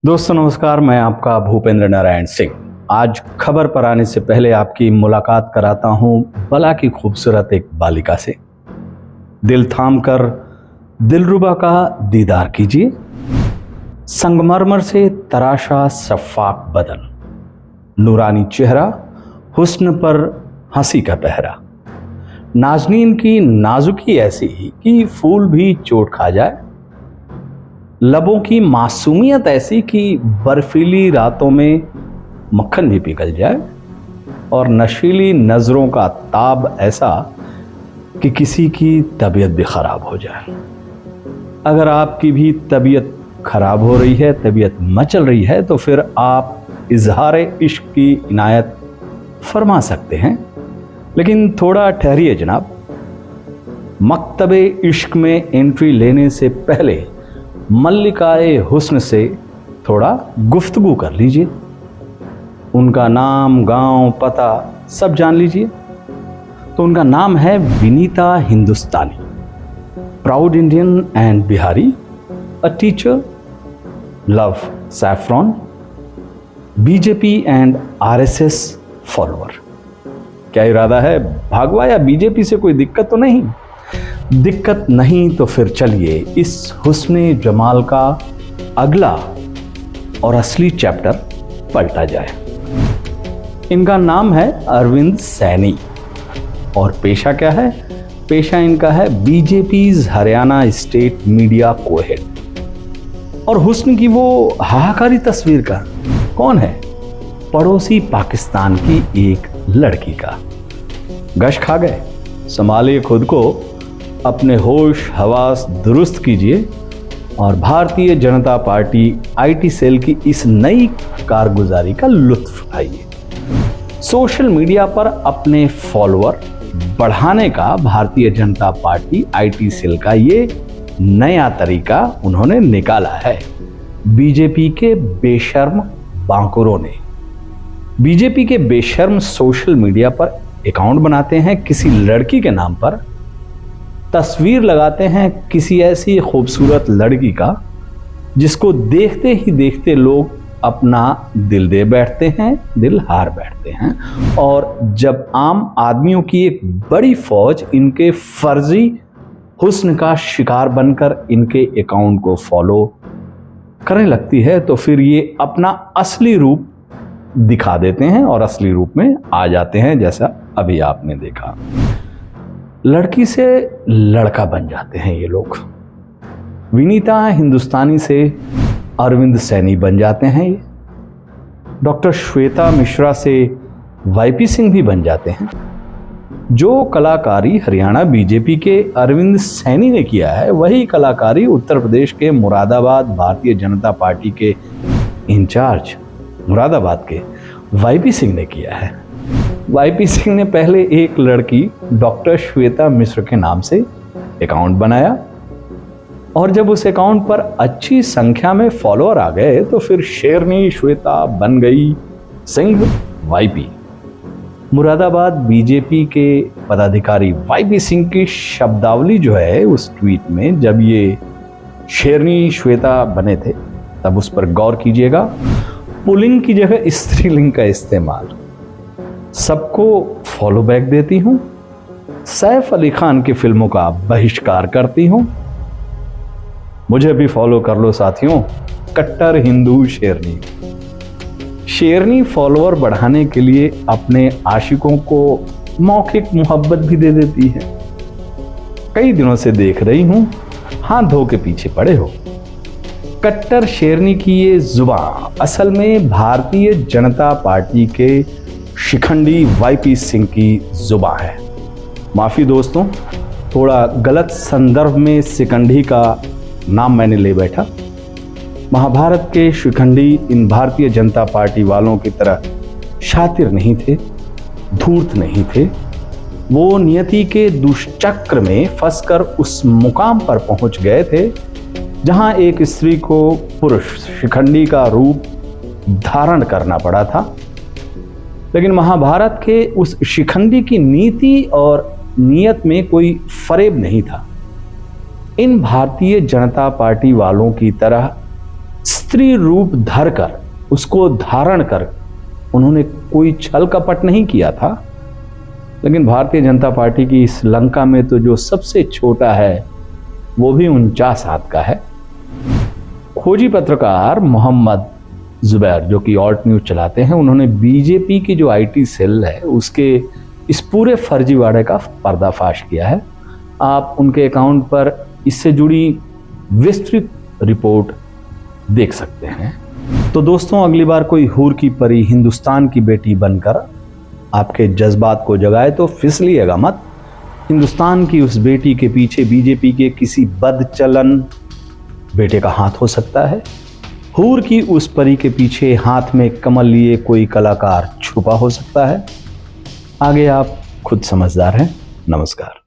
दोस्तों नमस्कार, मैं आपका भूपेंद्र नारायण सिंह। आज खबर पर आने से पहले आपकी मुलाकात कराता हूं बला की खूबसूरत एक बालिका से। दिल थाम कर दिलरुबा का दीदार कीजिए। संगमरमर से तराशा शफ़ाफ बदन, नूरानी चेहरा, हुस्न पर हंसी का पहरा, नाज़नीन की नाजुकी ऐसी कि फूल भी चोट खा जाए, लबों की मासूमियत ऐसी कि बर्फीली रातों में मक्खन भी पिघल जाए, और नशीली नजरों का ताब ऐसा कि किसी की तबीयत भी खराब हो जाए। अगर आपकी भी तबीयत खराब हो रही है, तबीयत मचल रही है, तो फिर आप इजहार इश्क की इनायत फरमा सकते हैं। लेकिन थोड़ा ठहरिए जनाब। मकतबे इश्क में एंट्री लेने से पहले मल्लिकाए हुस्न से थोड़ा गुफ्तगू कर लीजिए। उनका नाम, गांव, पता सब जान लीजिए। तो उनका नाम है Vinita Hindustani, proud Indian and Bihari, a teacher, love saffron, BJP and RSS follower. क्या इरादा है, भागवा या बीजेपी से कोई दिक्कत तो नहीं? दिक्कत नहीं तो फिर चलिए इस हुस्ने जमाल का अगला और असली चैप्टर पलटा जाए। इनका नाम है अरविंद सैनी और पेशा क्या है? पेशा इनका है बीजेपी हरियाणा स्टेट मीडिया कोहेड। और हुस्न की वो हाहाकारी तस्वीर का कौन है? पड़ोसी पाकिस्तान की एक लड़की का। गश खा गए, संभालिए खुद को, अपने होश हवास दुरुस्त कीजिए और Bharatiya Janata party IT cell की इस नई कारगुजारी का लुत्फ उठाइए। सोशल मीडिया पर अपने फॉलोअर बढ़ाने का Bharatiya Janata party IT cell का ये नया तरीका उन्होंने निकाला है। बीजेपी के बेशर्म बांकुरों ने, बीजेपी के बेशर्म सोशल मीडिया पर अकाउंट बनाते हैं किसी लड़की के नाम पर, तस्वीर लगाते हैं किसी ऐसी खूबसूरत लड़की का जिसको देखते ही देखते लोग अपना दिल दे बैठते हैं, दिल हार बैठते हैं। और जब आम आदमियों की एक बड़ी फौज इनके फर्जी हुस्न का शिकार बनकर इनके अकाउंट को फॉलो करने लगती है, तो फिर ये अपना असली रूप दिखा देते हैं और असली रूप में आ जाते हैं, जैसा अभी आपने देखा। लड़की से लड़का बन जाते हैं ये लोग। विनीता हिंदुस्तानी से अरविंद सैनी बन जाते हैं ये। डॉक्टर श्वेता मिश्रा से वाईपी सिंह भी बन जाते हैं। जो कलाकारी हरियाणा बीजेपी के अरविंद सैनी ने किया है, वही कलाकारी उत्तर प्रदेश के मुरादाबाद भारतीय जनता पार्टी के इंचार्ज मुरादाबाद के वाईपी सिंह ने किया है। वाईपी सिंह ने पहले एक लड़की डॉक्टर श्वेता मिश्र के नाम से अकाउंट बनाया, और जब उस अकाउंट पर अच्छी संख्या में फॉलोअर आ गए तो फिर शेरनी श्वेता बन गई सिंह वाईपी। मुरादाबाद बीजेपी के पदाधिकारी वाईपी सिंह की शब्दावली जो है उस ट्वीट में, जब ये शेरनी श्वेता बने थे तब उस पर गौर कीजिएगा। पुल्लिंग की जगह स्त्रीलिंग का इस्तेमाल। सबको फॉलो बैक देती हूं, सैफ अली खान की फिल्मों का बहिष्कार करती हूं, मुझे भी फॉलो कर लो साथियों, कट्टर हिंदू शेरनी। शेरनी फॉलोअर बढ़ाने के लिए अपने आशिकों को मौखिक मोहब्बत भी दे देती है। कई दिनों से देख रही हूं, हाथ धो के पीछे पड़े हो। कट्टर शेरनी की ये जुबान असल में भारतीय जनता पार्टी के शिखंडी वाईपी सिंह की जुबान है। माफ़ी दोस्तों, थोड़ा गलत संदर्भ में शिखंडी का नाम मैंने ले बैठा। महाभारत के शिखंडी इन भारतीय जनता पार्टी वालों की तरह शातिर नहीं थे, धूर्त नहीं थे। वो नियति के दुष्चक्र में फंसकर उस मुकाम पर पहुंच गए थे जहां एक स्त्री को पुरुष शिखंडी का रूप धारण करना पड़ा था। लेकिन महाभारत के उस शिखंडी की नीति और नियत में कोई फरेब नहीं था। इन भारतीय जनता पार्टी वालों की तरह स्त्री रूप धरकर, उसको धारण कर उन्होंने कोई छल कपट नहीं किया था। लेकिन भारतीय जनता पार्टी की इस लंका में तो जो सबसे छोटा है वो भी 49 हाथ का है। खोजी पत्रकार मोहम्मद जुबैर, जो कि ऑल्ट न्यूज चलाते हैं, उन्होंने बीजेपी की जो आईटी सेल है उसके इस पूरे फर्जीवाड़े का पर्दाफाश किया है। आप उनके अकाउंट पर इससे जुड़ी विस्तृत रिपोर्ट देख सकते हैं। तो दोस्तों, अगली बार कोई हूर की परी हिंदुस्तान की बेटी बनकर आपके जज्बात को जगाए तो फिसलिएगा मत। हिंदुस्तान की उस बेटी के पीछे बीजेपी के किसी बदचलन बेटे का हाथ हो सकता है। हूर की उस परी के पीछे हाथ में कमल लिए कोई कलाकार छुपा हो सकता है। आगे आप खुद समझदार हैं। नमस्कार।